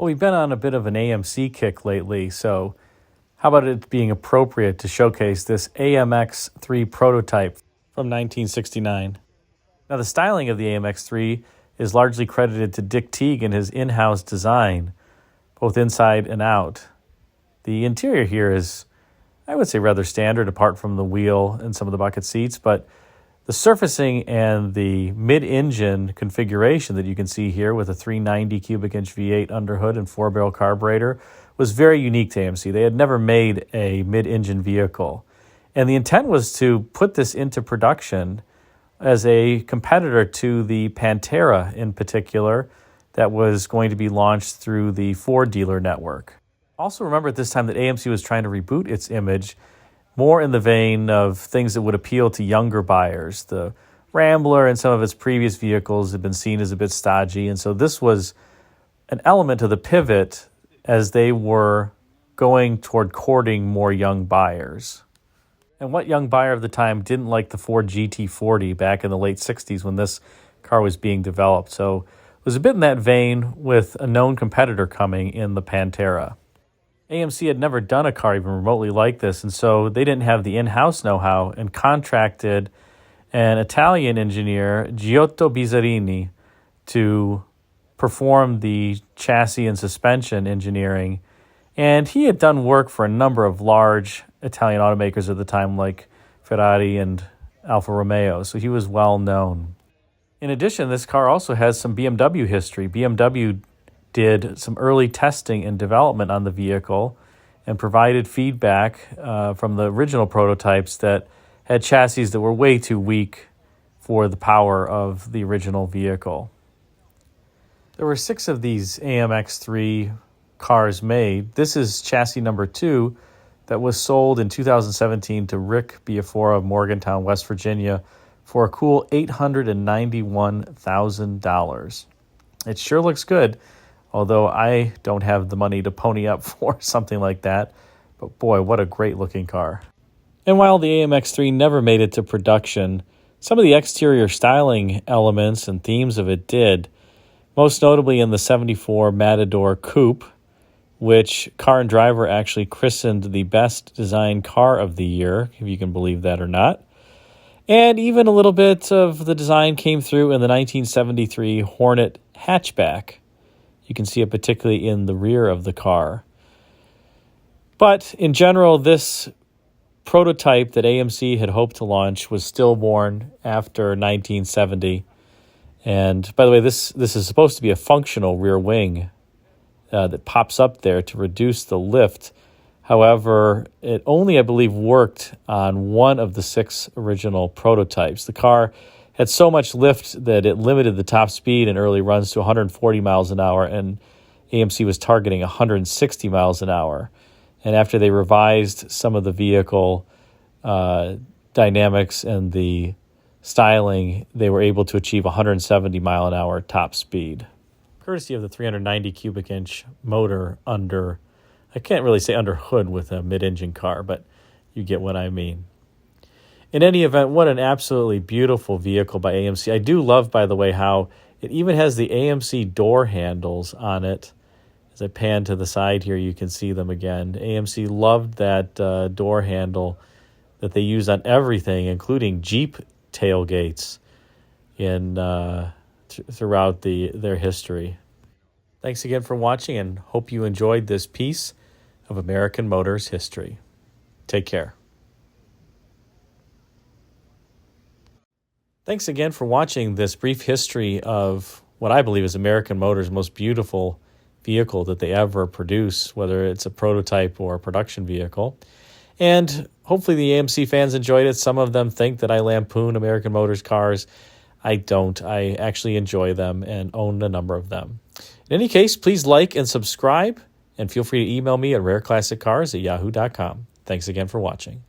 Well, we've been on a bit of an AMC kick lately, so how about it being appropriate to showcase this AMX3 prototype from 1969? Now, the styling of the AMX3 is largely credited to Dick Teague and his in-house design, both inside and out. The interior here is, I would say, rather standard apart from the wheel and some of the bucket seats, but the surfacing and the mid-engine configuration that you can see here with a 390 cubic inch V8 underhood and 4-barrel carburetor was very unique to AMC. They had never made a mid-engine vehicle. And the intent was to put this into production as a competitor to the Pantera in particular that was going to be launched through the Ford dealer network. Also remember at this time that AMC was trying to reboot its image more in the vein of things that would appeal to younger buyers. The Rambler and some of its previous vehicles had been seen as a bit stodgy, and so this was an element of the pivot as they were going toward courting more young buyers. And what young buyer of the time didn't like the Ford GT40 back in the late 60s when this car was being developed? So it was a bit in that vein with a known competitor coming in the Pantera. AMC had never done a car even remotely like this, and so they didn't have the in-house know-how and contracted an Italian engineer, Giotto Bizzarini, to perform the chassis and suspension engineering. And he had done work for a number of large Italian automakers at the time, like Ferrari and Alfa Romeo, so he was well known. In addition, this car also has some BMW history. BMW did some early testing and development on the vehicle and provided feedback from the original prototypes that had chassis that were way too weak for the power of the original vehicle. There were 6 of these AMX3 cars made. This is chassis number 2 that was sold in 2017 to Rick Biafora of Morgantown, West Virginia for a cool $891,000. It sure looks good, although I don't have the money to pony up for something like that. But boy, what a great looking car. And while the AMX3 never made it to production, some of the exterior styling elements and themes of it did, most notably in the 74 Matador Coupe, which Car and Driver actually christened the best designed car of the year, if you can believe that or not. And even a little bit of the design came through in the 1973 Hornet hatchback. You can see it particularly in the rear of the car. But in general, this prototype that AMC had hoped to launch was stillborn after 1970. And by the way, this is supposed to be a functional rear wing that pops up there to reduce the lift. However, it only, I believe, worked on one of the 6 original prototypes. The car had so much lift that it limited the top speed in early runs to 140 miles an hour, and AMC was targeting 160 miles an hour. And after they revised some of the vehicle dynamics and the styling, they were able to achieve 170 mile an hour top speed, courtesy of the 390 cubic inch motor under, I can't really say under hood with a mid-engine car, but you get what I mean. In any event, what an absolutely beautiful vehicle by AMC. I do love, by the way, how it even has the AMC door handles on it. As I pan to the side here, you can see them again. AMC loved that door handle that they use on everything, including Jeep tailgates throughout their history. Thanks again for watching, and hope you enjoyed this piece of American Motors history. Take care. Thanks again for watching this brief history of what I believe is American Motors' most beautiful vehicle that they ever produce, whether it's a prototype or a production vehicle. And hopefully the AMC fans enjoyed it. Some of them think that I lampoon American Motors cars. I don't. I actually enjoy them and own a number of them. In any case, please like and subscribe, and feel free to email me at rareclassiccars@yahoo.com. Thanks again for watching.